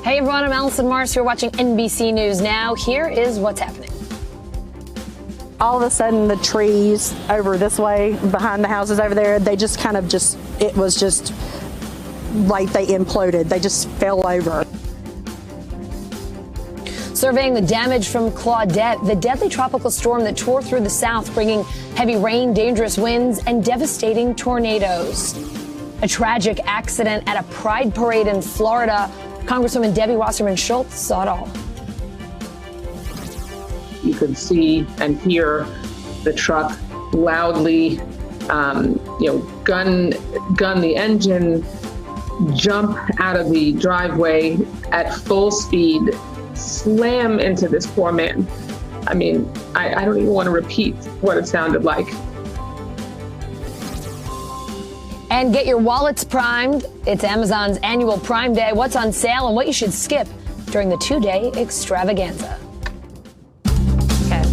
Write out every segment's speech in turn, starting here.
Hey everyone, I'm Allyson Mars. You're watching NBC News Now. Here is what's happening. All of a sudden, the trees over this way, behind the houses over there, they just it was just like they imploded. They just fell over. Surveying the damage from Claudette, the deadly tropical storm that tore through the South, bringing heavy rain, dangerous winds, and devastating tornadoes. A tragic accident at a pride parade in Florida. Congresswoman Debbie Wasserman Schultz saw it all. You could see and hear the truck loudly, gun the engine, jump out of the driveway at full speed, slam into this poor man. I mean, I don't even want to repeat what it sounded like. And get your wallets primed. It's Amazon's annual Prime Day. What's on sale and what you should skip during the two-day extravaganza. Okay.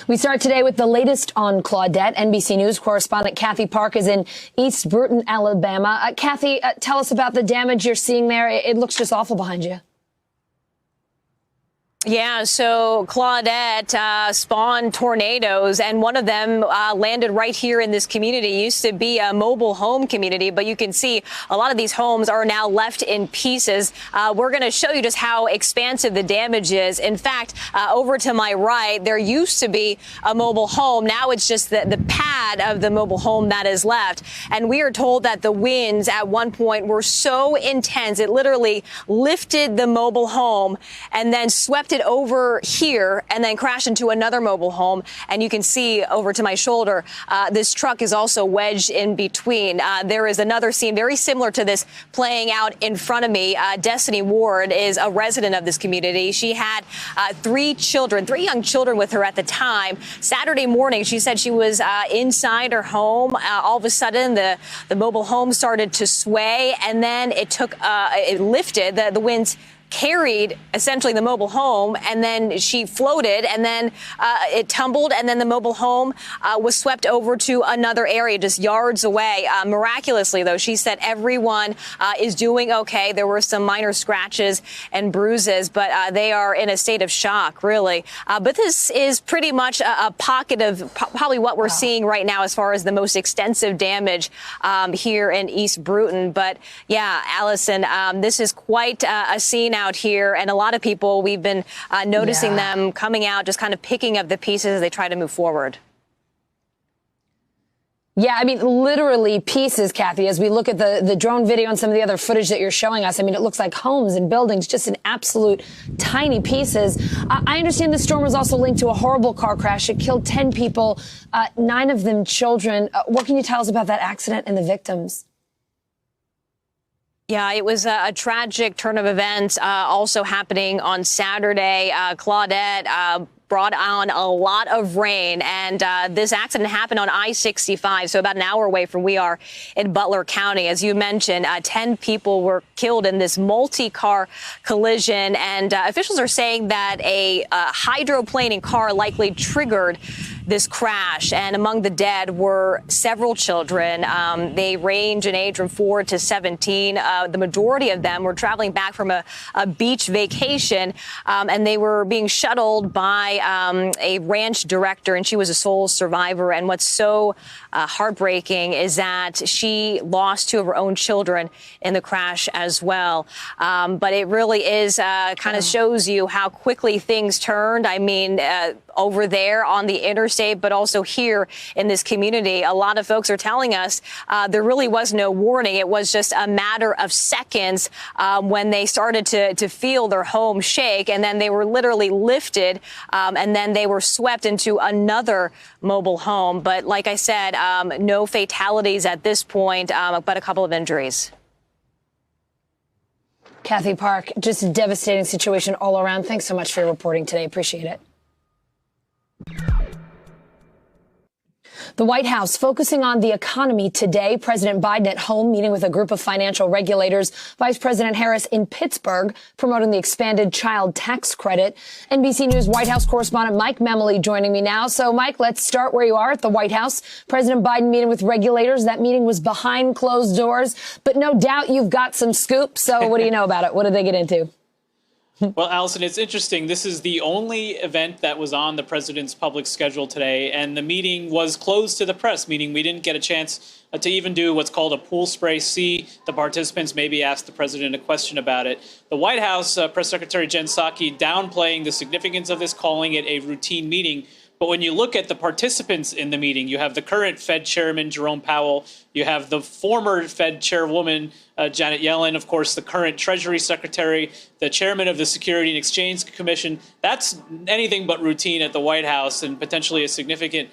We start today with the latest on Claudette. NBC News correspondent Kathy Park is in East Bruton, Alabama. Kathy, tell us about the damage you're seeing there. It looks just awful behind you. Yeah, so Claudette spawned tornadoes, and one of them landed right here in this community. It used to be a mobile home community, but you can see a lot of these homes are now left in pieces. We're going to show you just how expansive the damage is. In fact, over to my right, there used to be a mobile home. Now it's just the pad of the mobile home that is left. And we are told that the winds at one point were so intense, it literally lifted the mobile home and then swept it over here and then crashed into another mobile home. And you can see over to my shoulder, this truck is also wedged in between. There is another scene very similar to this playing out in front of me. Destiny Ward is a resident of this community. She had three young children with her at the time. Saturday morning, she said she was inside her home. All of a sudden, the mobile home started to sway, and then it lifted. The winds carried essentially the mobile home, and then she floated, and then it tumbled, and then the mobile home was swept over to another area just yards away. Miraculously, though, she said everyone is doing okay. There were some minor scratches and bruises, but they are in a state of shock, really. But this is pretty much a pocket of probably what we're seeing right now as far as the most extensive damage here in East Bruton. But yeah, Allison, this is quite a scene out here, and a lot of people, we've been noticing them coming out, just kind of picking up the pieces as they try to move forward. Yeah, I mean, literally pieces, Kathy, as we look at the drone video and some of the other footage that you're showing us. I mean, it looks like homes and buildings just in absolute tiny pieces. I understand the storm was also linked to a horrible car crash. It killed 10 people, 9 of them children. What can you tell us about that accident and the victims? Yeah, it was a tragic turn of events also happening on Saturday. Claudette brought on a lot of rain, and this accident happened on I-65, so about an hour away from we are in Butler County. As you mentioned, 10 people were killed in this multi-car collision, and officials are saying that a hydroplaning car likely triggered this crash, and among the dead were several children. They range in age from 4 to 17. The majority of them were traveling back from a beach vacation, and they were being shuttled by a ranch director, and she was a sole survivor. And what's so heartbreaking is that she lost 2 of her own children in the crash as well. But it really is kind of shows you how quickly things turned. I mean, over there on the interstate, but also here in this community, a lot of folks are telling us there really was no warning. It was just a matter of seconds when they started to feel their home shake, and then they were literally lifted, and then they were swept into another mobile home. But like I said, no fatalities at this point, but a couple of injuries. Kathy Park, just a devastating situation all around. Thanks so much for your reporting today. Appreciate it. The White House focusing on the economy today. President Biden at home meeting with a group of financial regulators. Vice President Harris in Pittsburgh promoting the expanded child tax credit. NBC News White House correspondent Mike Memoli joining me now. So, Mike, let's start where you are at the White House. President Biden meeting with regulators. That meeting was behind closed doors, but no doubt you've got some scoop. So what do you know about it? What did they get into? Well, Allyson, it's interesting. This is the only event that was on the president's public schedule today, and the meeting was closed to the press, meaning we didn't get a chance to even do what's called a pool spray. See the participants, maybe ask the president a question about it. The White House Press Secretary Jen Psaki downplaying the significance of this, calling it a routine meeting. But when you look at the participants in the meeting, you have the current Fed chairman, Jerome Powell. You have the former Fed chairwoman, Janet Yellen, of course, the current Treasury Secretary, the chairman of the Security and Exchange Commission. That's anything but routine at the White House, and potentially a significant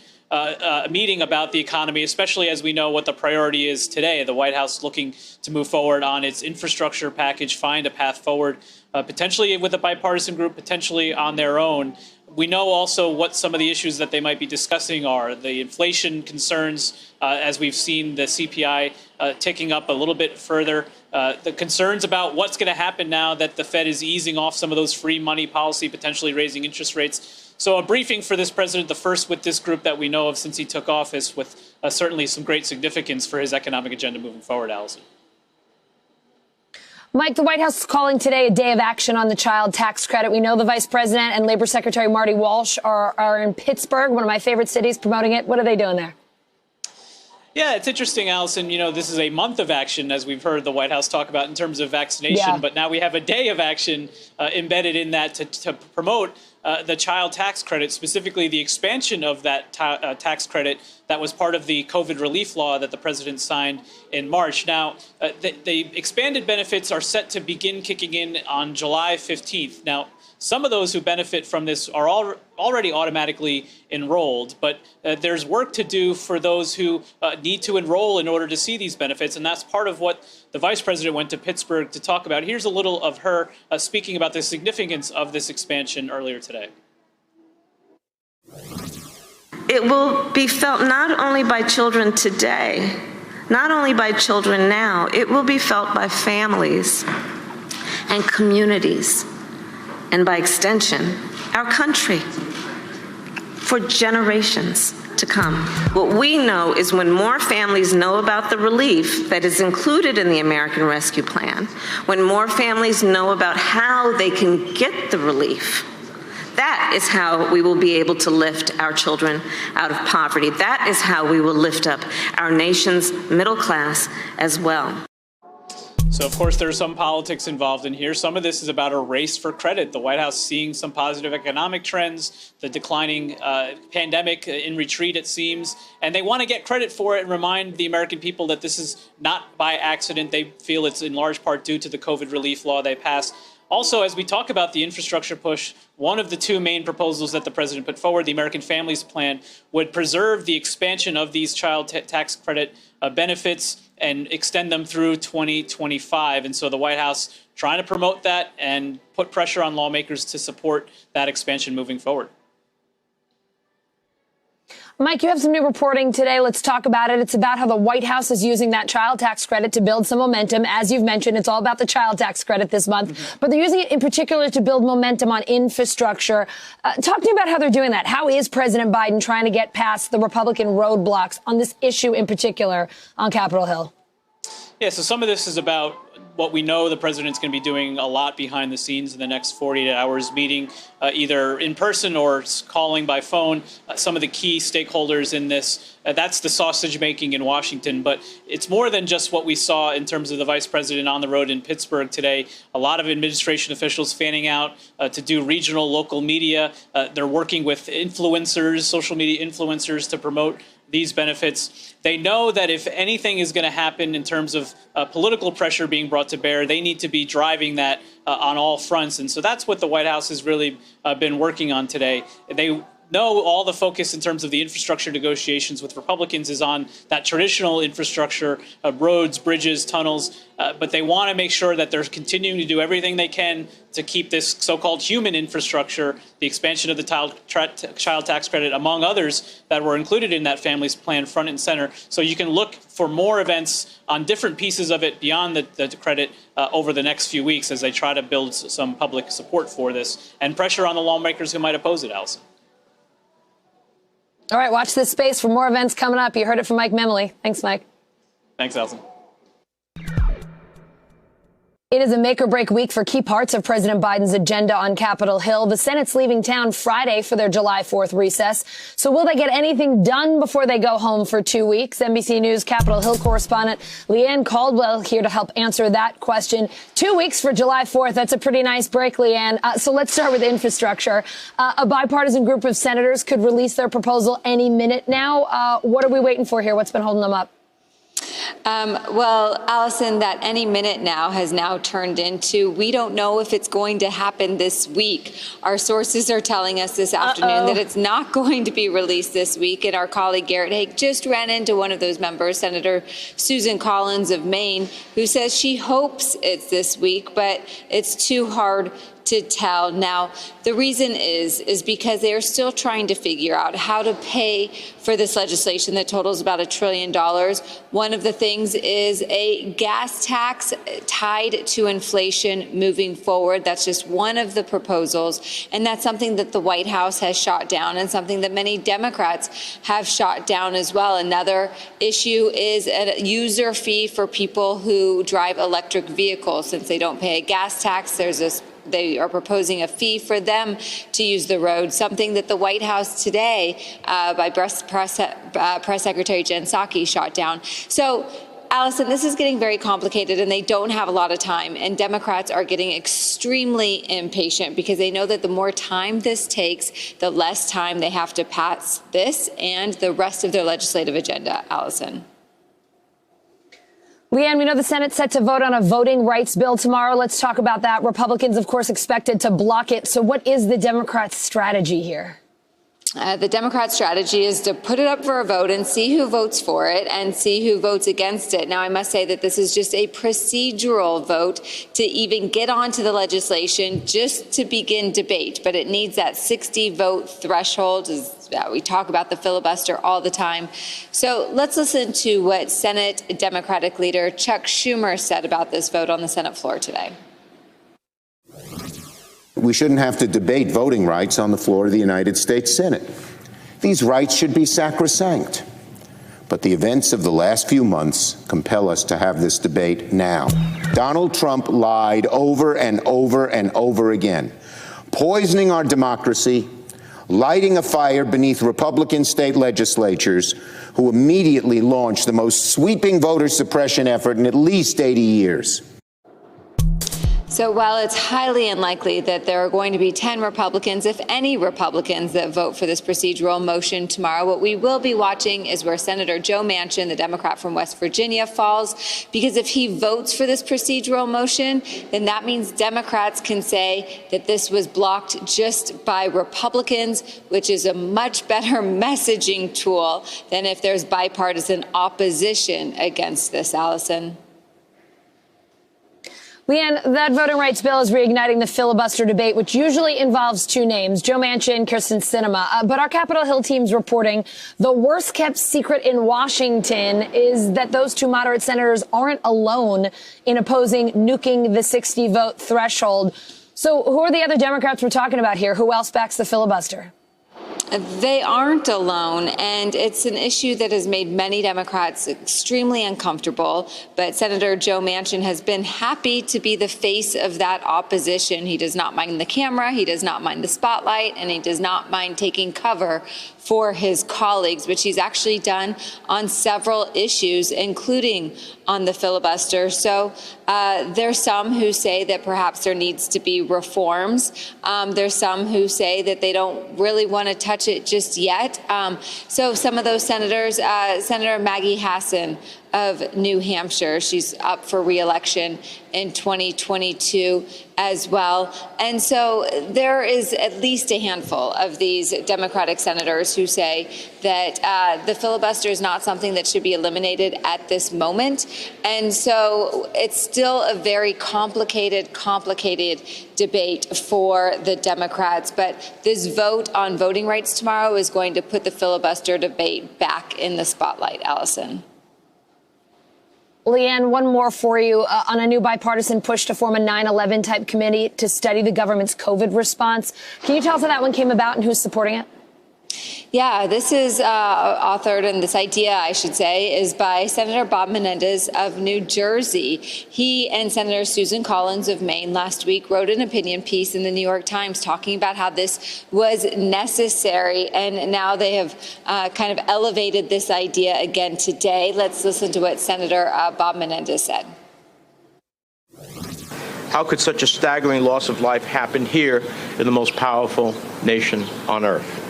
meeting about the economy, especially as we know what the priority is today. The White House looking to move forward on its infrastructure package, find a path forward, potentially with a bipartisan group, potentially on their own. We know also what some of the issues that they might be discussing are. The inflation concerns, as we've seen the CPI ticking up a little bit further. The concerns about what's going to happen now that the Fed is easing off some of those free money policy, potentially raising interest rates. So a briefing for this president, the first with this group that we know of since he took office, with certainly some great significance for his economic agenda moving forward, Allyson. Mike, the White House is calling today a day of action on the child tax credit. We know the Vice President and Labor Secretary Marty Walsh are in Pittsburgh, one of my favorite cities, promoting it. What are they doing there? Yeah, it's interesting, Allyson. You know, this is a month of action, as we've heard the White House talk about in terms of vaccination. But now we have a day of action embedded in that to promote the child tax credit, specifically the expansion of that tax credit that was part of the COVID relief law that the president signed in March. Now, the expanded benefits are set to begin kicking in on July 15th. Now, some of those who benefit from this are already automatically enrolled, but there's work to do for those who need to enroll in order to see these benefits, and that's part of what the vice president went to Pittsburgh to talk about. Here's a little of her speaking about the significance of this expansion earlier today. It will be felt not only by children today, not only by children now, it will be felt by families and communities, and by extension, our country, for generations to come. What we know is when more families know about the relief that is included in the American Rescue Plan, when more families know about how they can get the relief, that is how we will be able to lift our children out of poverty. That is how we will lift up our nation's middle class as well. So, of course, there's some politics involved in here. Some of this is about a race for credit. The White House seeing some positive economic trends, the declining pandemic in retreat, it seems, and they want to get credit for it and remind the American people that this is not by accident. They feel it's in large part due to the COVID relief law they passed. Also, as we talk about the infrastructure push, one of the two main proposals that the president put forward, the American Families Plan, would preserve the expansion of these child tax credit benefits and extend them through 2025. And so the White House trying to promote that and put pressure on lawmakers to support that expansion moving forward. Mike, you have some new reporting today. Let's talk about it. It's about how the White House is using that child tax credit to build some momentum. As you've mentioned, it's all about the child tax credit this month, but they're using it in particular to build momentum on infrastructure. Talk to me about how they're doing that. How is President Biden trying to get past the Republican roadblocks on this issue in particular on Capitol Hill? Yeah, so some of this is about what we know the president's going to be doing a lot behind the scenes in the next 48 hours, meeting either in person or calling by phone some of the key stakeholders in this. That's the sausage making in Washington. But it's more than just what we saw in terms of the vice president on the road in Pittsburgh today. A lot of administration officials fanning out to do regional, local media. They're working with influencers, social media influencers, to promote these benefits. They know that if anything is going to happen in terms of political pressure being brought to bear, they need to be driving that on all fronts. And so that's what the White House has really been working on today. They no, all the focus in terms of the infrastructure negotiations with Republicans is on that traditional infrastructure, roads, bridges, tunnels, but they want to make sure that they're continuing to do everything they can to keep this so-called human infrastructure, the expansion of the child tax credit, among others that were included in that family's plan, front and center. So you can look for more events on different pieces of it beyond the credit over the next few weeks as they try to build some public support for this and pressure on the lawmakers who might oppose it, Allyson. All right, watch this space for more events coming up. You heard it from Mike Memoli. Thanks, Mike. Thanks, Allyson. It is a make-or-break week for key parts of President Biden's agenda on Capitol Hill. The Senate's leaving town Friday for their July 4th recess. So will they get anything done before they go home for 2 weeks? NBC News Capitol Hill correspondent Leanne Caldwell here to help answer that question. 2 weeks for July 4th. That's a pretty nice break, Leanne. So let's start with infrastructure. A bipartisan group of senators could release their proposal any minute now. What are we waiting for here? What's been holding them up? Well, Allyson, that any minute now has now turned into, we don't know if it's going to happen this week. Our sources are telling us this afternoon that it's not going to be released this week. And our colleague Garrett Haake just ran into one of those members, Senator Susan Collins of Maine, who says she hopes it's this week, but it's too hard to tell. Now, the reason is because they are still trying to figure out how to pay for this legislation that totals about $1 trillion. One of the things is a gas tax tied to inflation moving forward. That's just one of the proposals. And that's something that the White House has shot down and something that many Democrats have shot down as well. Another issue is a user fee for people who drive electric vehicles. Since they don't pay a gas tax, they are proposing a fee for them to use the road, something that the White House today, by Press Secretary Jen Psaki, shot down. So, Allyson, this is getting very complicated, and they don't have a lot of time. And Democrats are getting extremely impatient because they know that the more time this takes, the less time they have to pass this and the rest of their legislative agenda. Allyson. Leanne, we know the Senate's set to vote on a voting rights bill tomorrow. Let's talk about that. Republicans, of course, expected to block it. So what is the Democrats' strategy here? The Democrat strategy is to put it up for a vote and see who votes for it and see who votes against it. Now, I must say that this is just a procedural vote to even get onto the legislation, just to begin debate. But it needs that 60-vote threshold. We talk about the filibuster all the time. So let's listen to what Senate Democratic leader Chuck Schumer said about this vote on the Senate floor today. We shouldn't have to debate voting rights on the floor of the United States Senate. These rights should be sacrosanct. But the events of the last few months compel us to have this debate now. Donald Trump lied over and over and over again, poisoning our democracy, lighting a fire beneath Republican state legislatures who immediately launched the most sweeping voter suppression effort in at least 80 years. So while it's highly unlikely that there are going to be 10 Republicans, if any Republicans, that vote for this procedural motion tomorrow, what we will be watching is where Senator Joe Manchin, the Democrat from West Virginia, falls. Because if he votes for this procedural motion, then that means Democrats can say that this was blocked just by Republicans, which is a much better messaging tool than if there's bipartisan opposition against this, Allyson. Leanne, that voting rights bill is reigniting the filibuster debate, which usually involves two names, Joe Manchin, Kyrsten Sinema. But our Capitol Hill team's reporting the worst kept secret in Washington is that those two moderate senators aren't alone in opposing nuking the 60-vote threshold. So who are the other Democrats we're talking about here? Who else backs the filibuster? They aren't alone, and it's an issue that has made many Democrats extremely uncomfortable. But Senator Joe Manchin has been happy to be the face of that opposition. He does not mind the camera, he does not mind the spotlight, and he does not mind taking cover for his colleagues, which he's actually done on several issues, including on the filibuster. So there's some who say that perhaps there needs to be reforms. There's some who say that they don't really want to touch it just yet. So some of those senators, Senator Maggie Hassan of New Hampshire, she's up for re-election in 2022, as well. And so there is at least a handful of these Democratic senators who say that the filibuster is not something that should be eliminated at this moment. And so it's still a very complicated debate for the Democrats. But this vote on voting rights tomorrow is going to put the filibuster debate back in the spotlight, Allyson. Leanne, one more for you on a new bipartisan push to form a 9/11 type committee to study the government's COVID response. Can you tell us how that one came about and who's supporting it? Yeah, this is authored, and this idea, I should say, is by Senator Bob Menendez of New Jersey. He and Senator Susan Collins of Maine last week wrote an opinion piece in the New York Times talking about how this was necessary, and now they have kind of elevated this idea again today. Let's listen to what Senator Bob Menendez said. How could such a staggering loss of life happen here in the most powerful nation on earth?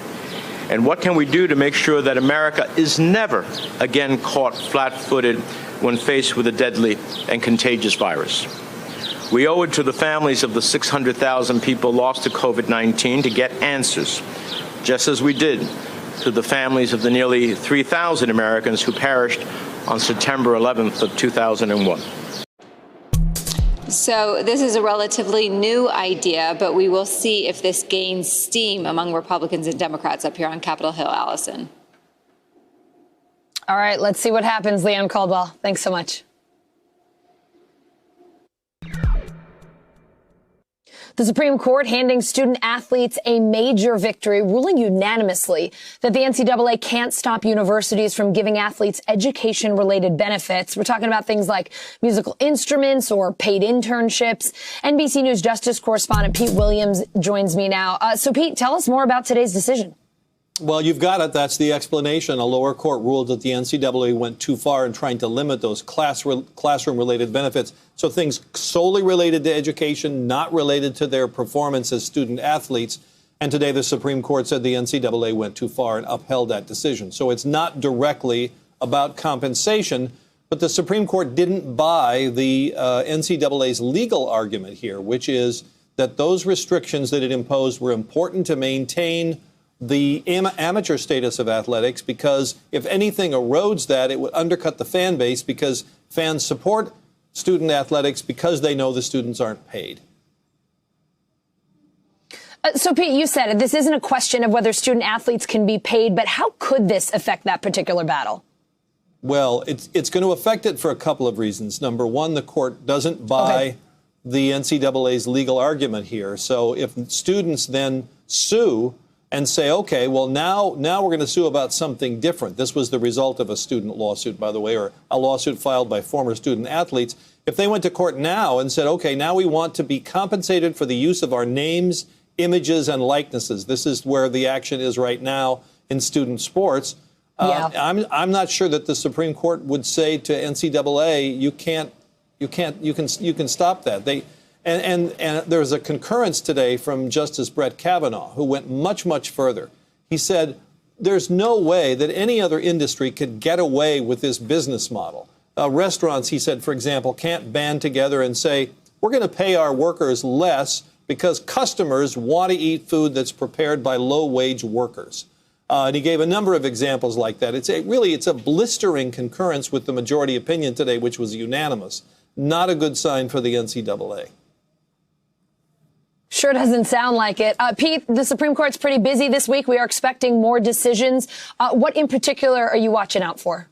And what can we do to make sure that America is never again caught flat-footed when faced with a deadly and contagious virus? We owe it to the families of the 600,000 people lost to COVID-19 to get answers, just as we did to the families of the nearly 3,000 Americans who perished on September 11th of 2001. So this is a relatively new idea, but we will see if this gains steam among Republicans and Democrats up here on Capitol Hill, Allyson. All right, let's see what happens, Leanne Caldwell. Thanks so much. The Supreme Court handing student athletes a major victory, ruling unanimously that the NCAA can't stop universities from giving athletes education-related benefits. We're talking about things like musical instruments or paid internships. NBC News Justice correspondent Pete Williams joins me now. So, Pete, tell us more about today's decision. Well, you've got it. That's the explanation. A lower court ruled that the NCAA went too far in trying to limit those classroom-related benefits. So things solely related to education, not related to their performance as student athletes. And today the Supreme Court said the NCAA went too far and upheld that decision. So it's not directly about compensation, but the Supreme Court didn't buy the NCAA's legal argument here, which is that those restrictions that it imposed were important to maintain the amateur status of athletics, because if anything erodes that, it would undercut the fan base, because fans support student athletics because they know the students aren't paid. So, Pete, you said it. This isn't a question of whether student athletes can be paid, but how could this affect that particular battle? Well, it's going to affect it for a couple of reasons. Number one, the court doesn't buy the NCAA's legal argument here. So if students then sue and say, OK, well, now we're going to sue about something different. This was the result of a student lawsuit, by the way, or a lawsuit filed by former student athletes. If they went to court now and said, OK, now we want to be compensated for the use of our names, images and likenesses. This is where the action is right now in student sports. I'm not sure that the Supreme Court would say to NCAA, you can stop that. And there's a concurrence today from Justice Brett Kavanaugh, who went much, much further. He said there's no way that any other industry could get away with this business model. Restaurants, he said, for example, can't band together and say, we're going to pay our workers less because customers want to eat food that's prepared by low-wage workers. And he gave a number of examples like that. It's a blistering concurrence with the majority opinion today, which was unanimous. Not a good sign for the NCAA. Sure doesn't sound like it. Pete, the Supreme Court's pretty busy this week. We are expecting more decisions. What in particular are you watching out for?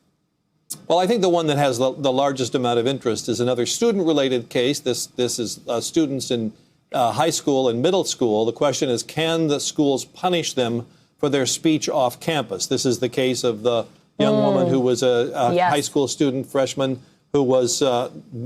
Well, I think the one that has the largest amount of interest is another student-related case. This is students in high school and middle school. The question is, can the schools punish them for their speech off campus? This is the case of the young woman who was a high school student, freshman, who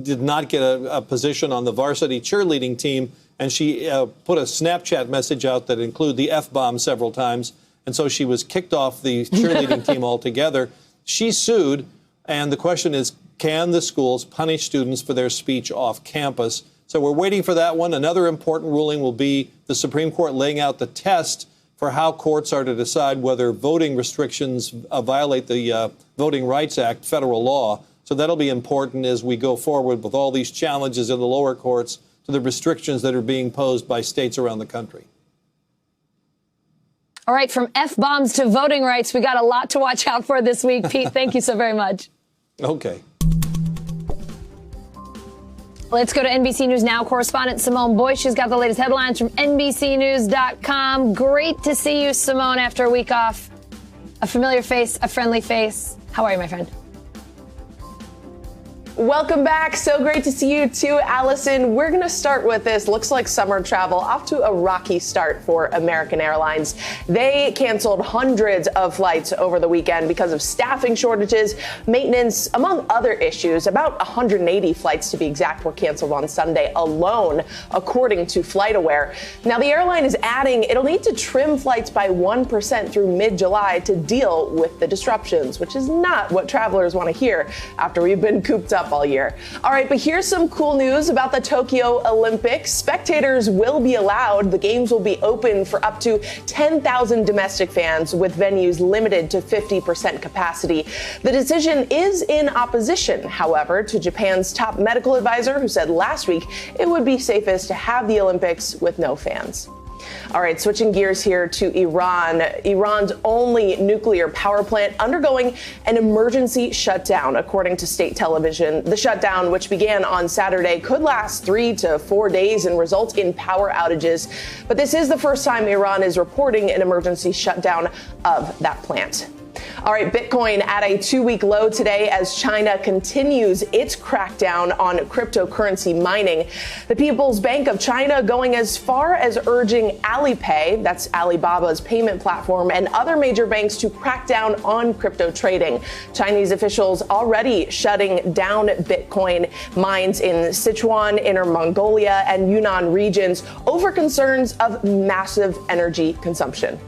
did not get a position on the varsity cheerleading team. And she put a Snapchat message out that included the F-bomb several times. And so she was kicked off the cheerleading team altogether. She sued. And the question is, can the schools punish students for their speech off campus? So we're waiting for that one. Another important ruling will be the Supreme Court laying out the test for how courts are to decide whether voting restrictions violate the Voting Rights Act, federal law. So that'll be important as we go forward with all these challenges in the lower courts to to the restrictions that are being posed by states around the country. All right, from F-bombs to voting rights, we got a lot to watch out for this week. Pete, thank you so very much. Okay. Let's go to NBC News Now correspondent Simone Boyce. She's got the latest headlines from NBCnews.com. Great to see you, Simone, after a week off. A familiar face, a friendly face. How are you, my friend? Welcome back. So great to see you too, Allison. We're going to start with this. Looks like summer travel off to a rocky start for American Airlines. They canceled hundreds of flights over the weekend because of staffing shortages, maintenance, among other issues. About 180 flights, to be exact, were canceled on Sunday alone, according to FlightAware. Now, the airline is adding it'll need to trim flights by 1% through mid-July to deal with the disruptions, which is not what travelers want to hear after we've been cooped up all year. All right, but here's some cool news about the Tokyo Olympics. Spectators will be allowed. The games will be open for up to 10,000 domestic fans, with venues limited to 50% capacity. The decision is in opposition, however, to Japan's top medical advisor, who said last week it would be safest to have the Olympics with no fans. All right, switching gears here to Iran. Iran's only nuclear power plant undergoing an emergency shutdown, according to state television. The shutdown, which began on Saturday, could last 3 to 4 days and result in power outages. But this is the first time Iran is reporting an emergency shutdown of that plant. All right, Bitcoin at a 2-week low today as China continues its crackdown on cryptocurrency mining. The People's Bank of China going as far as urging Alipay, that's Alibaba's payment platform, and other major banks to crack down on crypto trading. Chinese officials already shutting down Bitcoin mines in Sichuan, Inner Mongolia, and Yunnan regions over concerns of massive energy consumption.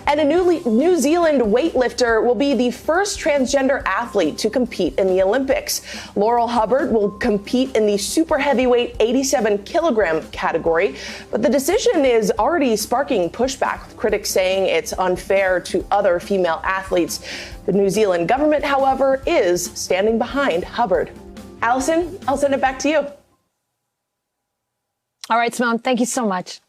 And a New Zealand weightlifter will be the first transgender athlete to compete in the Olympics. Laurel Hubbard will compete in the super heavyweight 87-kilogram category, but the decision is already sparking pushback, with critics saying it's unfair to other female athletes. The New Zealand government, however, is standing behind Hubbard. Allison, I'll send it back to you. All right, Simone, thank you so much.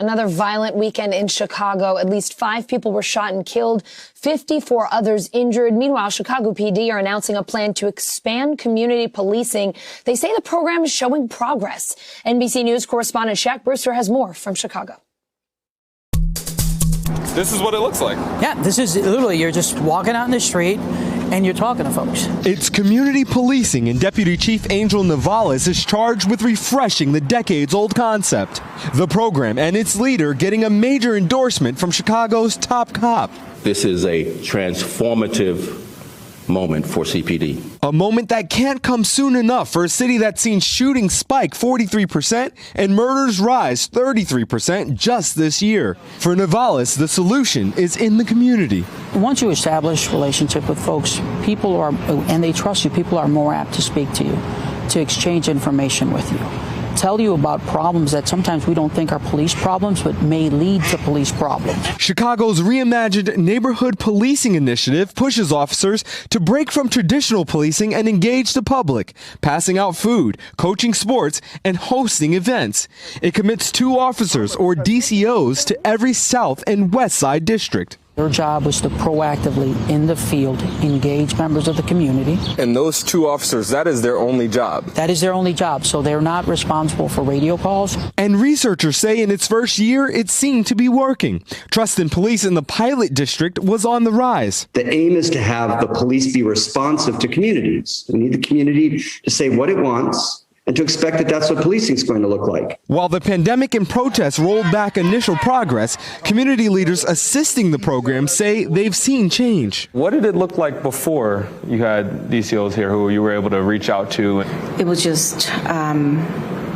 Another violent weekend in Chicago. At least 5 people were shot and killed, 54 others injured. Meanwhile, Chicago PD are announcing a plan to expand community policing. They say the program is showing progress. NBC News correspondent Shaq Brewster has more from Chicago. This is what it looks like. Yeah, this is literally, you're just walking out in the street and you're talking to folks. It's community policing, and Deputy Chief Angel Navales is charged with refreshing the decades-old concept. The program and its leader getting a major endorsement from Chicago's top cop. This is a transformative moment for CPD. A moment that can't come soon enough for a city that's seen shootings spike 43% and murders rise 33% just this year. For Navales, the solution is in the community. Once you establish relationship with folks, people are, and they trust you, people are more apt to speak to you, to exchange information with you, tell you about problems that sometimes we don't think are police problems, but may lead to police problems. Chicago's reimagined neighborhood policing initiative pushes officers to break from traditional policing and engage the public, passing out food, coaching sports, and hosting events. It commits 2 officers, or DCOs, to every South and West Side district. Their job was to proactively, in the field, engage members of the community. And those 2 officers, that is their only job. That is their only job, so they're not responsible for radio calls. And researchers say in its first year, it seemed to be working. Trust in police in the pilot district was on the rise. The aim is to have the police be responsive to communities. We need the community to say what it wants, and to expect that that's what policing is going to look like. While the pandemic and protests rolled back initial progress, community leaders assisting the program say they've seen change. What did it look like before you had DCOs here who you were able to reach out to? It was just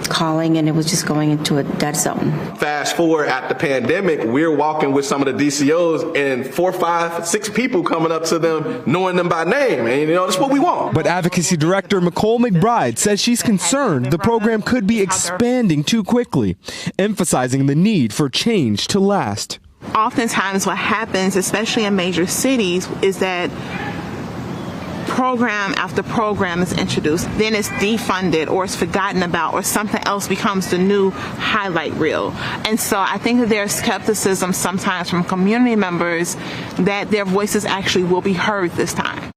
calling, and it was just going into a dead zone. Fast forward at the pandemic, we're walking with some of the DCOs and 4, 5, 6 people coming up to them, knowing them by name. And, that's what we want. But Advocacy Director Nicole McBride says she's concerned the program could be expanding too quickly, emphasizing the need for change to last. Oftentimes what happens, especially in major cities, is that program after program is introduced, then it's defunded or it's forgotten about or something else becomes the new highlight reel. And so I think that there's skepticism sometimes from community members that their voices actually will be heard this time.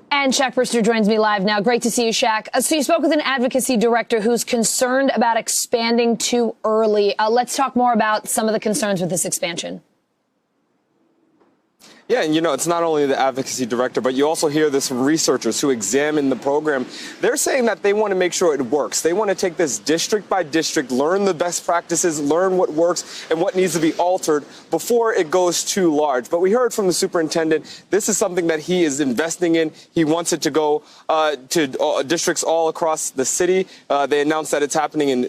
And Shaq Brewster joins me live now. Great to see you, Shaq. So you spoke with an advocacy director who's concerned about expanding too early. Let's talk more about some of the concerns with this expansion. Yeah, and it's not only the advocacy director, but you also hear this from researchers who examine the program. They're saying that they want to make sure it works. They want to take this district by district, learn the best practices, learn what works and what needs to be altered before it goes too large. But we heard from the superintendent, this is something that he is investing in. He wants it to go to districts all across the city. They announced that it's happening in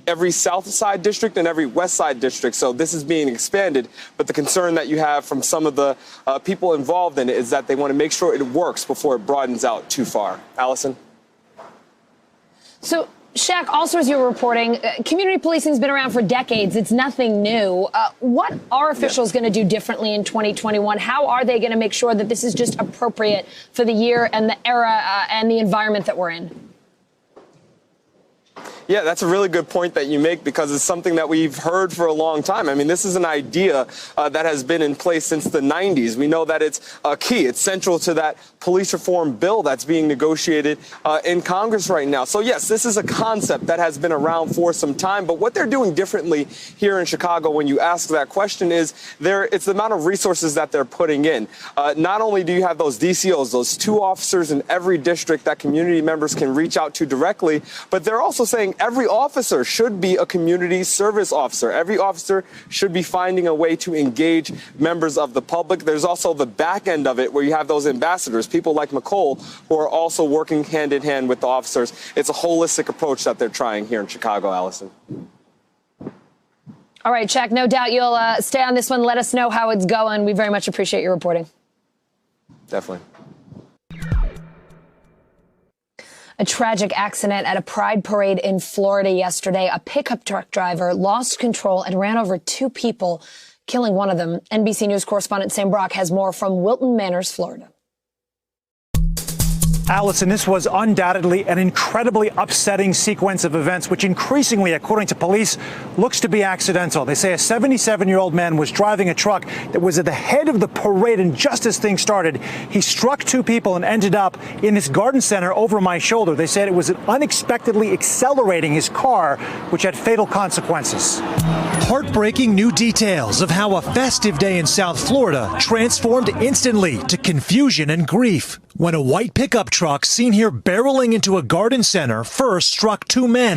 every South Side district and every West Side district. So this is being expanded. But the concern that you have from some of the people involved in it is that they want to make sure it works before it broadens out too far. Allyson? So, Shaq, also as you were reporting, community policing has been around for decades. It's nothing new. What are officials going to do differently in 2021? How are they going to make sure that this is just appropriate for the year and the era and the environment that we're in? Yeah, that's a really good point that you make because it's something that we've heard for a long time. I mean, this is an idea that has been in place since the 90s. We know that it's key. It's central to that police reform bill that's being negotiated in Congress right now. So, yes, this is a concept that has been around for some time. But what they're doing differently here in Chicago when you ask that question is it's the amount of resources that they're putting in. Not only do you have those DCOs, those 2 officers in every district that community members can reach out to directly, but they're also saying every officer should be a community service officer. Every officer should be finding a way to engage members of the public. There's also the back end of it where you have those ambassadors, people like McCole, who are also working hand in hand with the officers. It's a holistic approach that they're trying here in Chicago, Allyson. All right, Shaq, no doubt you'll stay on this one. Let us know how it's going. We very much appreciate your reporting. Definitely. A tragic accident at a pride parade in Florida yesterday. A pickup truck driver lost control and ran over 2 people, killing one of them. NBC News correspondent Sam Brock has more from Wilton Manors, Florida. Allyson, this was undoubtedly an incredibly upsetting sequence of events, which increasingly, according to police, looks to be accidental. They say a 77-year-old man was driving a truck that was at the head of the parade, and just as things started, he struck 2 people and ended up in this garden center over my shoulder. They said it was unexpectedly accelerating his car, which had fatal consequences. Heartbreaking new details of how a festive day in South Florida transformed instantly to confusion and grief when a white pickup truck seen here barreling into a garden center first struck 2 men,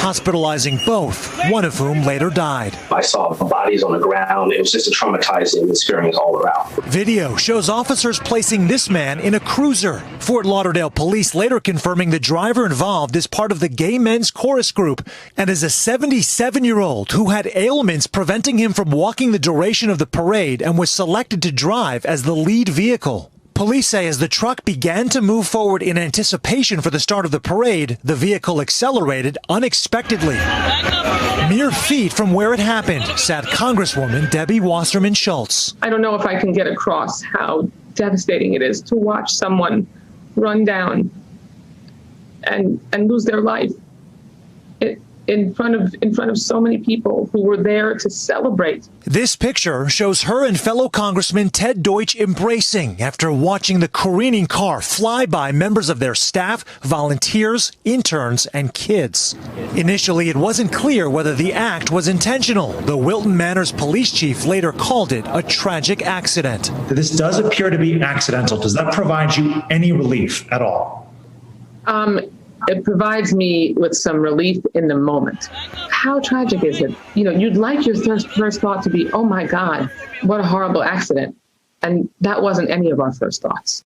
hospitalizing both, one of whom later died. I saw bodies on the ground. It was just a traumatizing experience all around. Video shows officers placing this man in a cruiser. Fort Lauderdale police later confirming the driver involved is part of the Gay Men's Chorus Group and is a 77-year-old who had ailments preventing him from walking the duration of the parade and was selected to drive as the lead vehicle. Police say as the truck began to move forward in anticipation for the start of the parade, the vehicle accelerated unexpectedly. Mere feet from where it happened sat Congresswoman Debbie Wasserman Schultz. I don't know if I can get across how devastating it is to watch someone run down and lose their life in front of so many people who were there to celebrate. This picture shows her and fellow Congressman Ted Deutsch embracing after watching the careening car fly by members of their staff, volunteers, interns, and kids. Initially, it wasn't clear whether the act was intentional. The Wilton Manors police chief later called it a tragic accident. This does appear to be accidental. Does that provide you any relief at all? It provides me with some relief in the moment. How tragic is it? You'd like your first thought to be, oh my God, what a horrible accident. And that wasn't any of our first thoughts.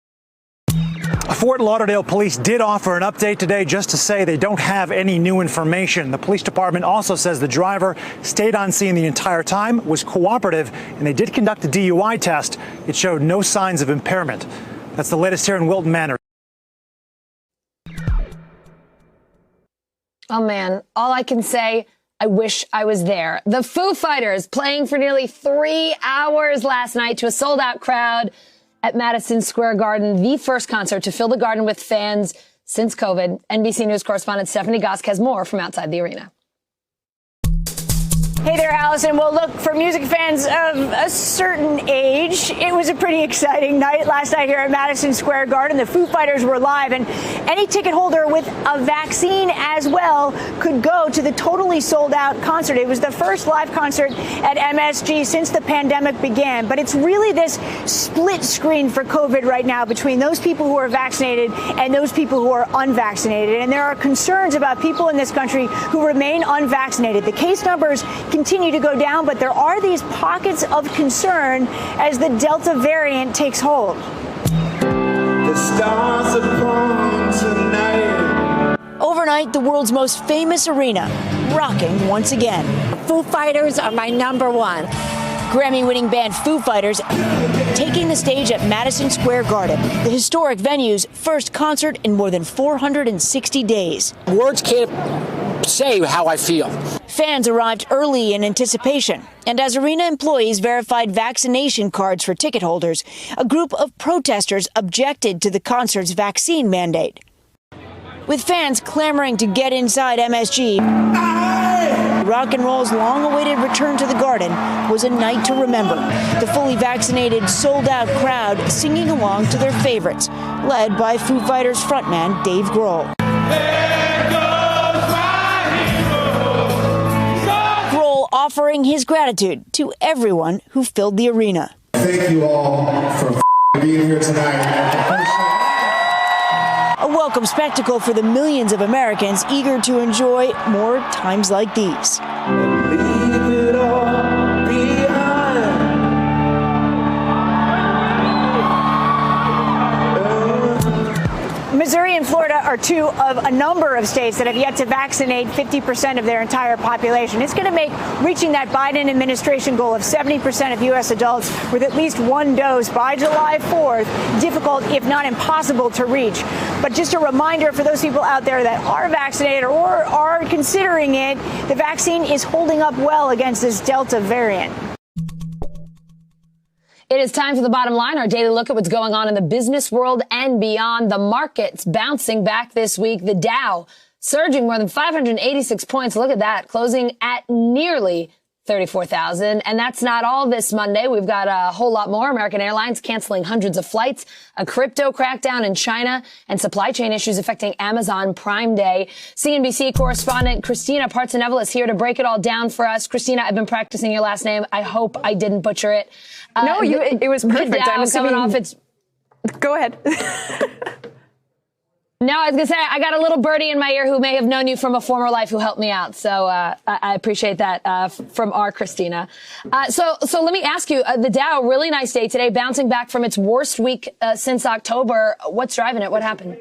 Fort Lauderdale police did offer an update today just to say they don't have any new information. The police department also says the driver stayed on scene the entire time, was cooperative, and they did conduct a DUI test. It showed no signs of impairment. That's the latest here in Wilton Manors. Oh, man, all I can say, I wish I was there. The Foo Fighters playing for nearly 3 hours last night to a sold-out crowd at Madison Square Garden, the first concert to fill the garden with fans since COVID. NBC News correspondent Stephanie Gosk has more from outside the arena. Hey there, Allyson. Well, look, for music fans of a certain age, it was a pretty exciting night last night here at Madison Square Garden. The Foo Fighters were live, and any ticket holder with a vaccine as well could go to the totally sold-out concert. It was the first live concert at MSG since the pandemic began, but it's really this split screen for COVID right now between those people who are vaccinated and those people who are unvaccinated. And there are concerns about people in this country who remain unvaccinated. The case numbers continue to go down, but there are these pockets of concern as the Delta variant takes hold. The stars upon tonight. Overnight, the world's most famous arena rocking once again. Foo Fighters are my number one. Grammy-winning band Foo Fighters taking the stage at Madison Square Garden, the historic venue's first concert in more than 460 days. Words can't say how I feel. Fans arrived early in anticipation, and as arena employees verified vaccination cards for ticket holders, a group of protesters objected to the concert's vaccine mandate. With fans clamoring to get inside MSG, rock and roll's long-awaited return to the Garden was a night to remember. The fully vaccinated, sold-out crowd singing along to their favorites, led by Foo Fighters frontman Dave Grohl. Grohl offering his gratitude to everyone who filled the arena. Thank you all for being here tonight. A welcome spectacle for the millions of Americans eager to enjoy more times like these. Leave it all behind. Missouri and Florida are two of a number of states that have yet to vaccinate 50% of their entire population. It's going to make reaching that Biden administration goal of 70% of U.S. adults with at least one dose by July 4th difficult, if not impossible, to reach. But just a reminder for those people out there that are vaccinated or are considering it, the vaccine is holding up well against this Delta variant. It is time for the bottom line, our daily look at what's going on in the business world and beyond. The markets bouncing back this week. The Dow surging more than 586 points. Look at that, closing at nearly 34,000. And that's not all this Monday. We've got a whole lot more. American Airlines canceling hundreds of flights, a crypto crackdown in China, and supply chain issues affecting Amazon Prime Day. CNBC correspondent Christina Partsinevel is here to break it all down for us. Christina, I've been practicing your last name. I hope I didn't butcher it. No, it was perfect. I'm coming off its. Go ahead. No, I was going to say, I got a little birdie in my ear who may have known you from a former life who helped me out. So I appreciate that from our Christina. So let me ask you, the Dow, really nice day today, bouncing back from its worst week since October. What's driving it? What happened?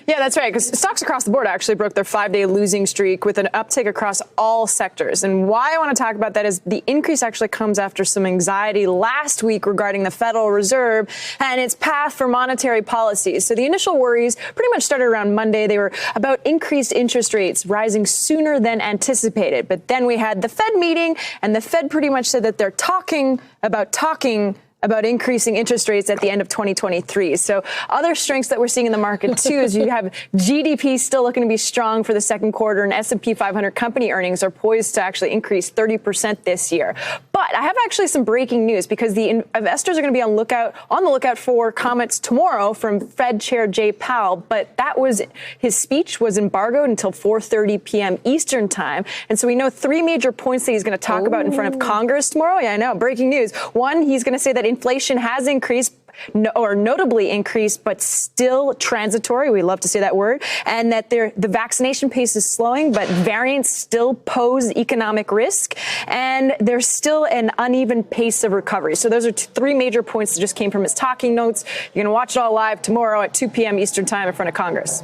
Yeah, that's right, because stocks across the board actually broke their 5-day losing streak with an uptick across all sectors. And why I want to talk about that is the increase actually comes after some anxiety last week regarding the Federal Reserve and its path for monetary policies. So the initial worries pretty much started around Monday. They were about increased interest rates rising sooner than anticipated. But then we had the Fed meeting, and the Fed pretty much said that they're talking about increasing interest rates at the end of 2023. So other strengths that we're seeing in the market, too, is you have GDP still looking to be strong for the second quarter, and S&P 500 company earnings are poised to actually increase 30% this year. But I have actually some breaking news because the investors are going to be on the lookout for comments tomorrow from Fed Chair Jay Powell. But his speech was embargoed until 4:30 p.m. Eastern time. And so we know three major points that he's going to talk about in front of Congress tomorrow. Yeah, I know. Breaking news. One, he's going to say that inflation has increased, or notably increased, but still transitory. We love to say that word. And that the vaccination pace is slowing, but variants still pose economic risk. And there's still an uneven pace of recovery. So those are three major points that just came from his talking notes. You're going to watch it all live tomorrow at 2 p.m. Eastern time in front of Congress.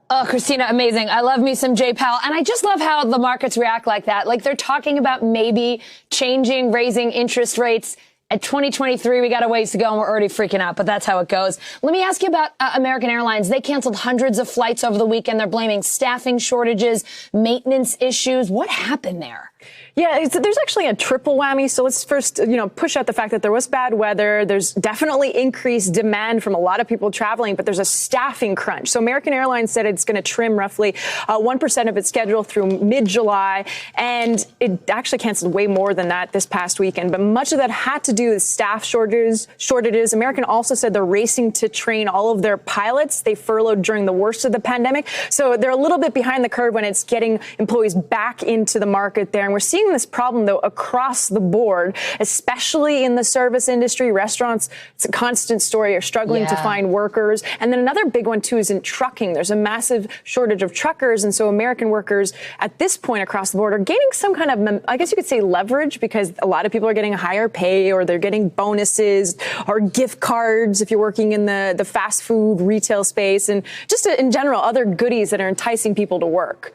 Oh, Christina, amazing. I love me some Jay Powell. And I just love how the markets react like that. Like they're talking about maybe raising interest rates At 2023, we got a ways to go and we're already freaking out, but that's how it goes. Let me ask you about American Airlines. They canceled hundreds of flights over the weekend. They're blaming staffing shortages, maintenance issues. What happened there? Yeah, there's actually a triple whammy. So let's first, push out the fact that there was bad weather. There's definitely increased demand from a lot of people traveling, but there's a staffing crunch. So American Airlines said it's going to trim roughly 1% of its schedule through mid-July, and it actually canceled way more than that this past weekend. But much of that had to do with staff shortages. American also said they're racing to train all of their pilots they furloughed during the worst of the pandemic. So they're a little bit behind the curve when it's getting employees back into the market there. And we're seeing this problem, though, across the board, especially in the service industry. Restaurants, it's a constant story, are struggling to find workers. And then another big one, too, is in trucking. There's a massive shortage of truckers. And so American workers at this point across the board are gaining some kind of, I guess you could say, leverage, because a lot of people are getting higher pay, or they're getting bonuses or gift cards if you're working in the fast food retail space, and just in general, other goodies that are enticing people to work.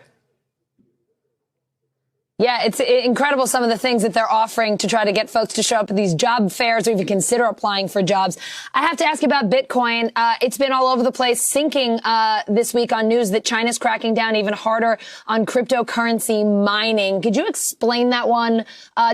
Yeah, it's incredible, some of the things that they're offering to try to get folks to show up at these job fairs or even consider applying for jobs. I have to ask you about Bitcoin. It's been all over the place, sinking this week on news that China's cracking down even harder on cryptocurrency mining. Could you explain that one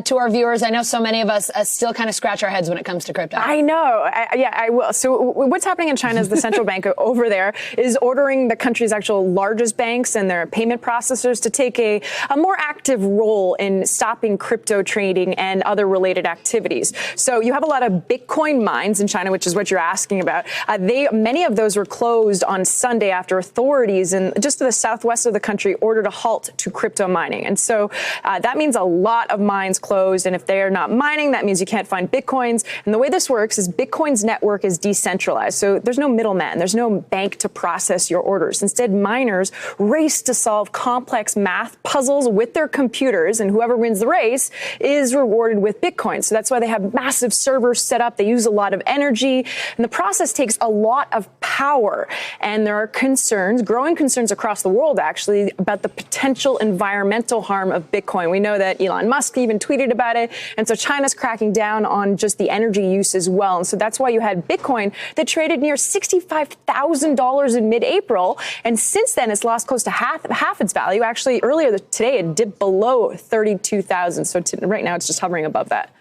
to our viewers? I know so many of us still kind of scratch our heads when it comes to crypto. I know. I will. So what's happening in China is the central bank over there is ordering the country's actual largest banks and their payment processors to take a more active role in stopping crypto trading and other related activities. So you have a lot of Bitcoin mines in China, which is what you're asking about. Many of those were closed on Sunday after authorities in just to the southwest of the country ordered a halt to crypto mining. And so that means a lot of mines closed. And if they are not mining, that means you can't find Bitcoins. And the way this works is Bitcoin's network is decentralized. So there's no middleman. There's no bank to process your orders. Instead, miners race to solve complex math puzzles with their computers, and whoever wins the race is rewarded with Bitcoin. So that's why they have massive servers set up. They use a lot of energy, and the process takes a lot of power. And there are concerns, growing concerns across the world, actually, about the potential environmental harm of Bitcoin. We know that Elon Musk even tweeted about it. And so China's cracking down on just the energy use as well. And so that's why you had Bitcoin that traded near $65,000 in mid-April. And since then, it's lost close to half its value. Actually, earlier today, it dipped below 32,000. So right now it's just hovering above that.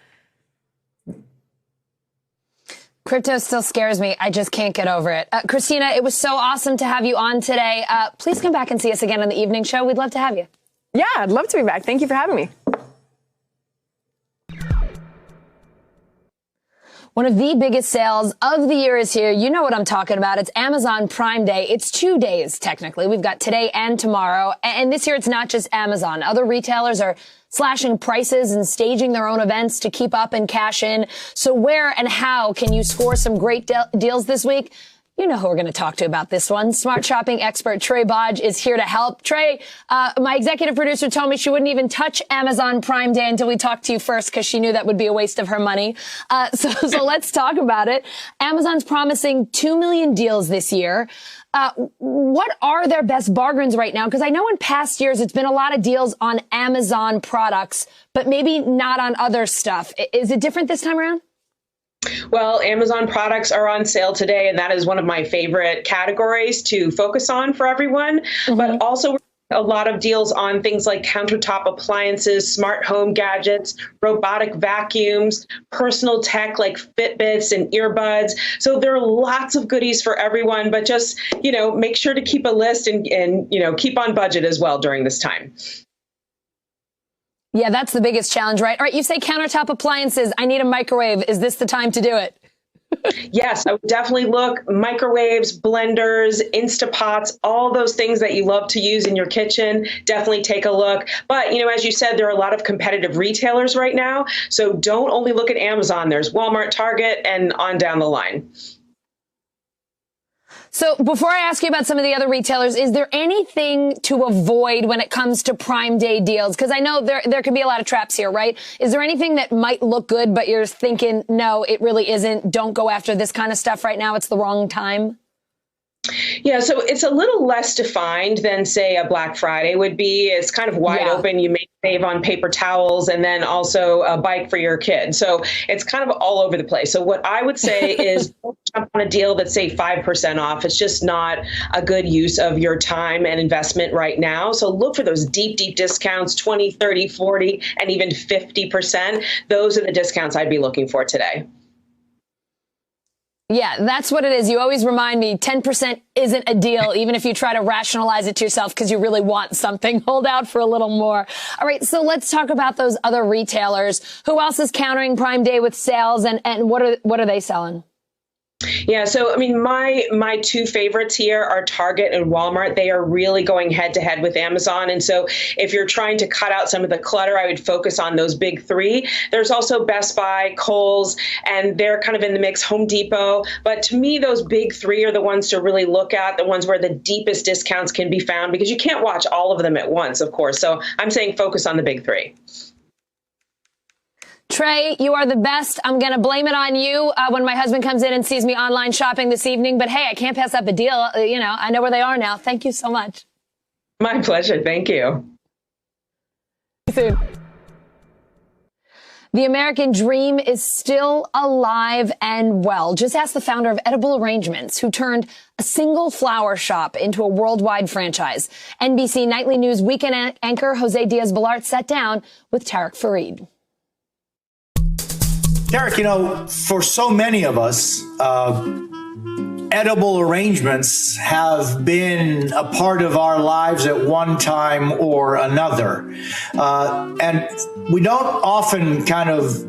Crypto still scares me. I just can't get over it. Christina, it was so awesome to have you on today. Please come back and see us again on the evening show. We'd love to have you. Yeah, I'd love to be back. Thank you for having me. One of the biggest sales of the year is here. You know what I'm talking about. It's Amazon Prime Day. It's 2 days, technically. We've got today and tomorrow. And this year, it's not just Amazon. Other retailers are slashing prices and staging their own events to keep up and cash in. So where and how can you score some great deals this week? You know who we're going to talk to about this one. Smart shopping expert Trey Bodge is here to help. Trey, my executive producer told me she wouldn't even touch Amazon Prime Day until we talked to you first, because she knew that would be a waste of her money. So let's talk about it. Amazon's promising 2 million deals this year. What are their best bargains right now? Because I know in past years it's been a lot of deals on Amazon products, but maybe not on other stuff. Is it different this time around? Well, Amazon products are on sale today, and that is one of my favorite categories to focus on for everyone. But also a lot of deals on things like countertop appliances, smart home gadgets, robotic vacuums, personal tech like Fitbits and earbuds. So there are lots of goodies for everyone, but just, make sure to keep a list and keep on budget as well during this time. Yeah, that's the biggest challenge, right? All right, you say countertop appliances. I need a microwave. Is this the time to do it? Yes, I would definitely look. Microwaves, blenders, Instapots, all those things that you love to use in your kitchen. Definitely take a look. But, as you said, there are a lot of competitive retailers right now. So don't only look at Amazon. There's Walmart, Target, and on down the line. So before I ask you about some of the other retailers, is there anything to avoid when it comes to Prime Day deals? Because I know there could be a lot of traps here, right? Is there anything that might look good, but you're thinking, no, it really isn't. Don't go after this kind of stuff right now. It's the wrong time. Yeah, so it's a little less defined than, say, a Black Friday would be. It's kind of wide open. You may save on paper towels and then also a bike for your kid. So it's kind of all over the place. So what I would say is don't jump on a deal that's, say, 5% off. It's just not a good use of your time and investment right now. So look for those deep, deep discounts, 20, 30, 40, and even 50%. Those are the discounts I'd be looking for today. Yeah, that's what it is. You always remind me 10% isn't a deal, even if you try to rationalize it to yourself because you really want something. Hold out for a little more. All right, so let's talk about those other retailers. Who else is countering Prime Day with sales, and what are they selling? Yeah, so I mean, my two favorites here are Target and Walmart. They are really going head to head with Amazon. And so if you're trying to cut out some of the clutter, I would focus on those big three. There's also Best Buy, Kohl's, and they're kind of in the mix, Home Depot. But to me, those big three are the ones to really look at, the ones where the deepest discounts can be found, because you can't watch all of them at once, of course. So I'm saying focus on the big three. Trey, you are the best. I'm going to blame it on you when my husband comes in and sees me online shopping this evening. But hey, I can't pass up a deal. I know where they are now. Thank you so much. My pleasure. Thank you. See you soon. The American dream is still alive and well. Just ask the founder of Edible Arrangements, who turned a single flower shop into a worldwide franchise. NBC Nightly News weekend anchor Jose Diaz-Balart sat down with Tarek Farid. Tarek, for so many of us, edible arrangements have been a part of our lives at one time or another. And we don't often kind of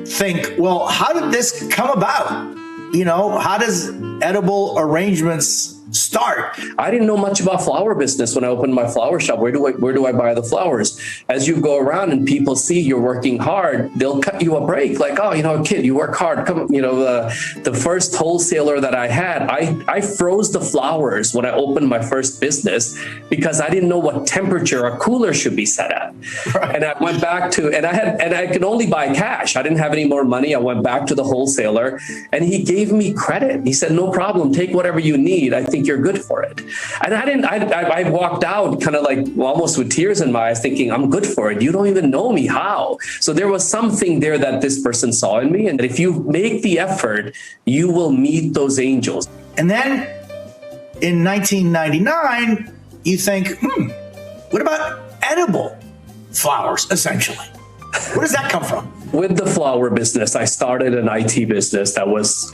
think, well, how did this come about? How does edible arrangements start? I didn't know much about flower business when I opened my flower shop. Where do I buy the flowers? As you go around and people see you're working hard, they'll cut you a break. Like, kid, you work hard. Come, the first wholesaler that I had, I froze the flowers when I opened my first business because I didn't know what temperature a cooler should be set at. Right. And I went back to, and I could only buy cash. I didn't have any more money. I went back to the wholesaler and he gave me credit. He said, no problem, take whatever you need. I think you're good for it. And I walked out kind of like almost with tears in my eyes thinking, I'm good for it. You don't even know me. How? So there was something there that this person saw in me. And if you make the effort, you will meet those angels. And then in 1999, you think, what about edible flowers, essentially? Where does that come from? With the flower business, I started an IT business that was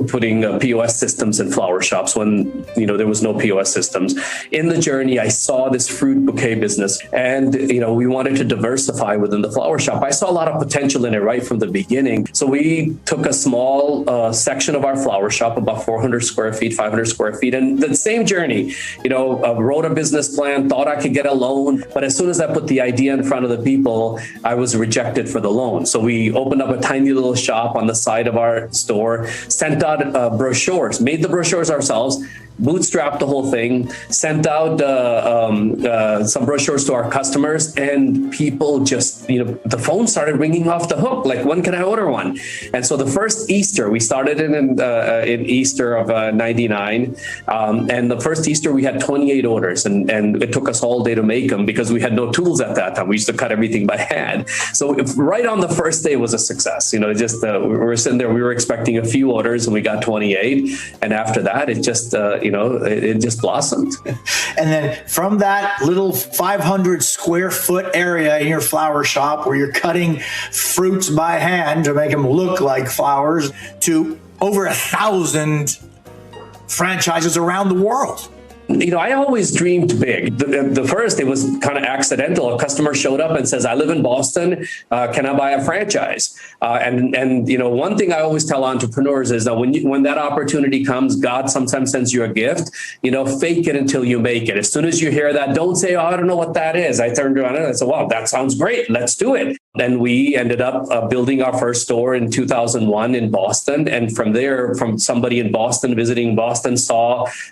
putting POS systems in flower shops when there was no POS systems. In the journey, I saw this fruit bouquet business, and we wanted to diversify within the flower shop. I saw a lot of potential in it right from the beginning. So we took a small section of our flower shop, about 400 square feet, 500 square feet, and the same journey. Wrote a business plan, thought I could get a loan, but as soon as I put the idea in front of the people, I was rejected for the loan. So we opened up a tiny little shop on the side of our store, sent out brochures, made the brochures ourselves, bootstrapped the whole thing, sent out some brochures to our customers, and people just, the phone started ringing off the hook. Like, when can I order one? And so the first Easter, we started in Easter of 99. And the first Easter, we had 28 orders, and it took us all day to make them because we had no tools at that time. We used to cut everything by hand. So right on the first day was a success. We were sitting there, we were expecting a few orders and we got 28. And after that, it just, it just blossomed. And then from that little 500 square foot area in your flower shop where you're cutting fruits by hand to make them look like flowers, to over 1,000 franchises around the world. I always dreamed big. The first, it was kind of accidental. A customer showed up and says, I live in Boston. Can I buy a franchise? And one thing I always tell entrepreneurs is that when that opportunity comes, God sometimes sends you a gift, fake it until you make it. As soon as you hear that, don't say, I don't know what that is. I turned around and I said, wow, that sounds great. Let's do it. Then we ended up building our first store in 2001 in Boston. And from there, from somebody in Boston visiting Boston,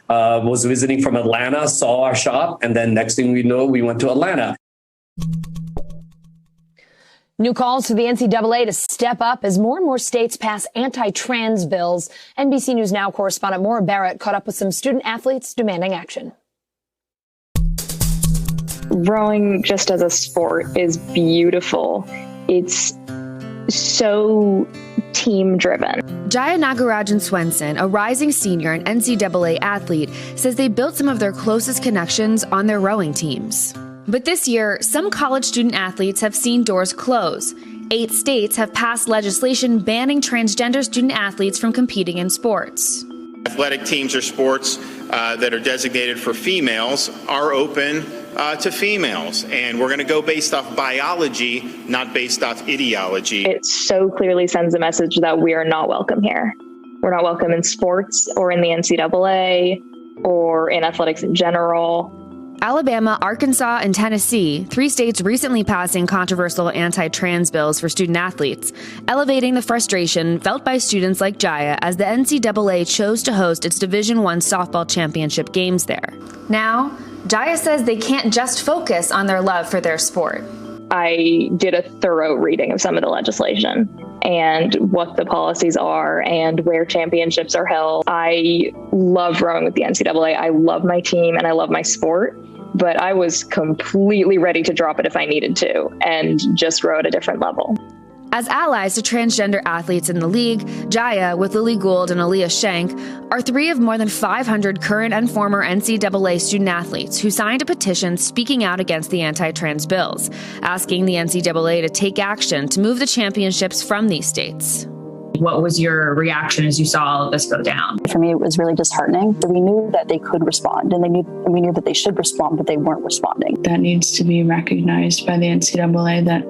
was visiting from Atlanta, saw our shop. And then next thing we know, we went to Atlanta. New calls for the NCAA to step up as more and more states pass anti-trans bills. NBC News Now correspondent Maura Barrett caught up with some student athletes demanding action. Rowing just as a sport is beautiful. It's so team driven. Jaya Nagarajan Swenson, a rising senior and NCAA athlete, says they built some of their closest connections on their rowing teams. But this year, some college student athletes have seen doors close. 8 states have passed legislation banning transgender student athletes from competing in sports. Athletic teams or sports that are designated for females are open to females, and we're going to go based off biology, not based off ideology. It so clearly sends a message that we are not welcome here. We're not welcome in sports or in the NCAA or in athletics in general. Alabama, Arkansas, and Tennessee, 3 states recently passing controversial anti-trans bills for student athletes, elevating the frustration felt by students like Jaya as the NCAA chose to host its Division I softball championship games there. Now, Jaya says they can't just focus on their love for their sport. I did a thorough reading of some of the legislation and what the policies are and where championships are held. I love rowing with the NCAA. I love my team and I love my sport, but I was completely ready to drop it if I needed to and just row at a different level. As allies to transgender athletes in the league, Jaya, with Lily Gould and Aaliyah Shank, are 3 of more than 500 current and former NCAA student athletes who signed a petition speaking out against the anti-trans bills, asking the NCAA to take action to move the championships from these states. What was your reaction as you saw all of this go down? For me, it was really disheartening. We knew that they could respond, and we knew that they should respond, but they weren't responding. That needs to be recognized by the NCAA that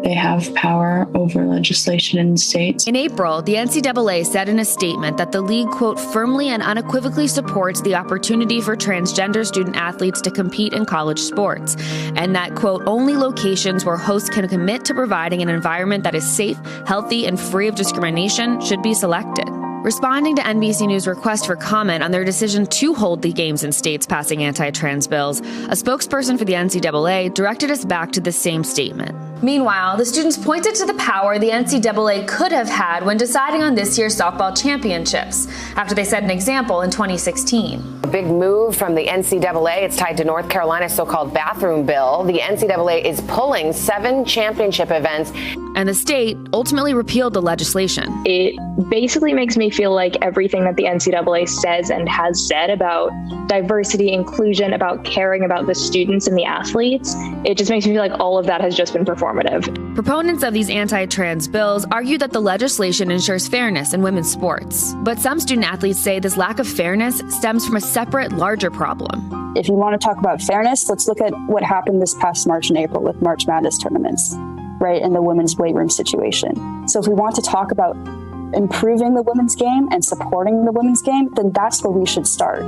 they have power over legislation in states. In April, the NCAA said in a statement that the league, quote, firmly and unequivocally supports the opportunity for transgender student athletes to compete in college sports, and that, quote, only locations where hosts can commit to providing an environment that is safe, healthy, and free of discrimination should be selected. Responding to NBC News' request for comment on their decision to hold the games in states passing anti-trans bills, a spokesperson for the NCAA directed us back to the same statement. Meanwhile, the students pointed to the power the NCAA could have had when deciding on this year's softball championships, after they set an example in 2016. A big move from the NCAA. It's tied to North Carolina's so-called bathroom bill. The NCAA is pulling 7 championship events. And the state ultimately repealed the legislation. It basically makes me feel like everything that the NCAA says and has said about diversity, inclusion, about caring about the students and the athletes, it just makes me feel like all of that has just been performative. Proponents of these anti-trans bills argue that the legislation ensures fairness in women's sports. But some student athletes say this lack of fairness stems from a separate, larger problem. If you want to talk about fairness, let's look at what happened this past March and April with March Madness tournaments, right, and the women's weight room situation. So if we want to talk about improving the women's game and supporting the women's game, then that's where we should start.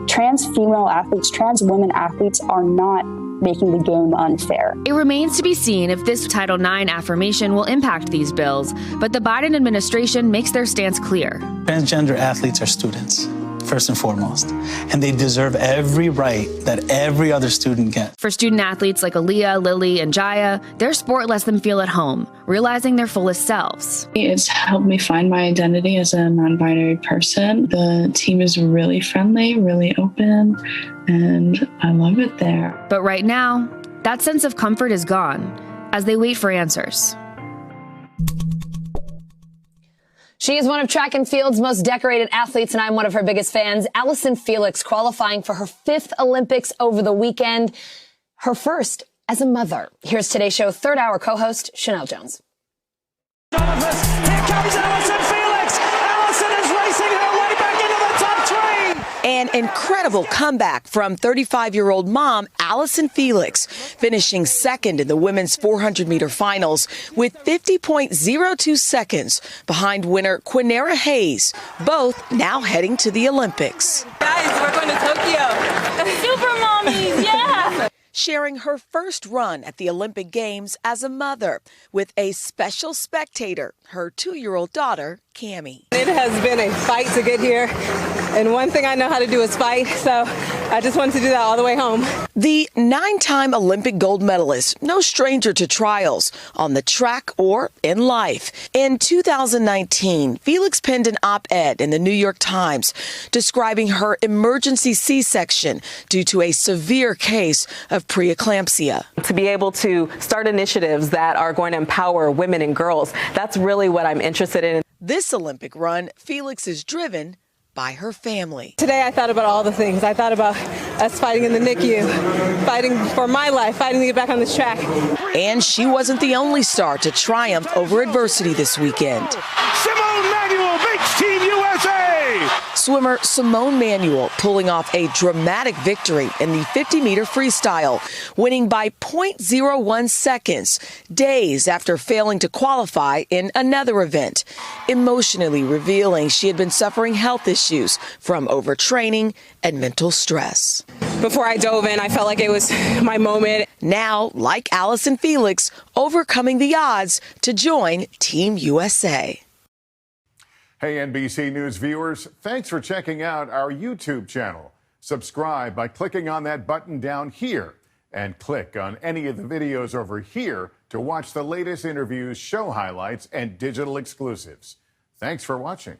Trans female athletes, trans women athletes are not making the game unfair. It remains to be seen if this Title IX affirmation will impact these bills, but the Biden administration makes their stance clear. Transgender athletes are students, first and foremost, and they deserve every right that every other student gets. For student athletes like Aaliyah, Lily, and Jaya, their sport lets them feel at home, realizing their fullest selves. It's helped me find my identity as a non-binary person. The team is really friendly, really open, and I love it there. But right now, that sense of comfort is gone as they wait for answers. She is one of track and field's most decorated athletes, and I'm one of her biggest fans. Allyson Felix qualifying for her 5th Olympics over the weekend, her first as a mother. Here's Today's Show third hour co-host Chanel Jones. Here comes Allyson Felix. Allyson is racing her way back into the top 3. An incredible comeback from 35-year-old mom Allyson Felix, finishing second in the women's 400-meter finals with 50.02 seconds behind winner Quinera Hayes, both now heading to the Olympics. Guys, we're going to Tokyo. Super mommies, yeah! Sharing her first run at the Olympic Games as a mother with a special spectator, her 2-year-old daughter, Cammie. It has been a fight to get here, and one thing I know how to do is fight, so I just wanted to do that all the way home. The 9-time Olympic gold medalist, no stranger to trials on the track or in life. In 2019, Felix penned an op-ed in the New York Times describing her emergency C-section due to a severe case of preeclampsia. To be able to start initiatives that are going to empower women and girls, that's really what I'm interested in. This Olympic run, Felix is driven by her family. Today I thought about all the things. I thought about us fighting in the NICU, fighting for my life, fighting to get back on this track. And she wasn't the only star to triumph over adversity this weekend. Simone Manuel beats Team USA! Swimmer Simone Manuel pulling off a dramatic victory in the 50-meter freestyle, winning by 0.01 seconds, days after failing to qualify in another event, emotionally revealing she had been suffering health issues from overtraining and mental stress. Before I dove in, I felt like it was my moment. Now, like Allyson Felix, overcoming the odds to join Team USA. Hey, NBC News viewers, thanks for checking out our YouTube channel. Subscribe by clicking on that button down here and click on any of the videos over here to watch the latest interviews, show highlights, and digital exclusives. Thanks for watching.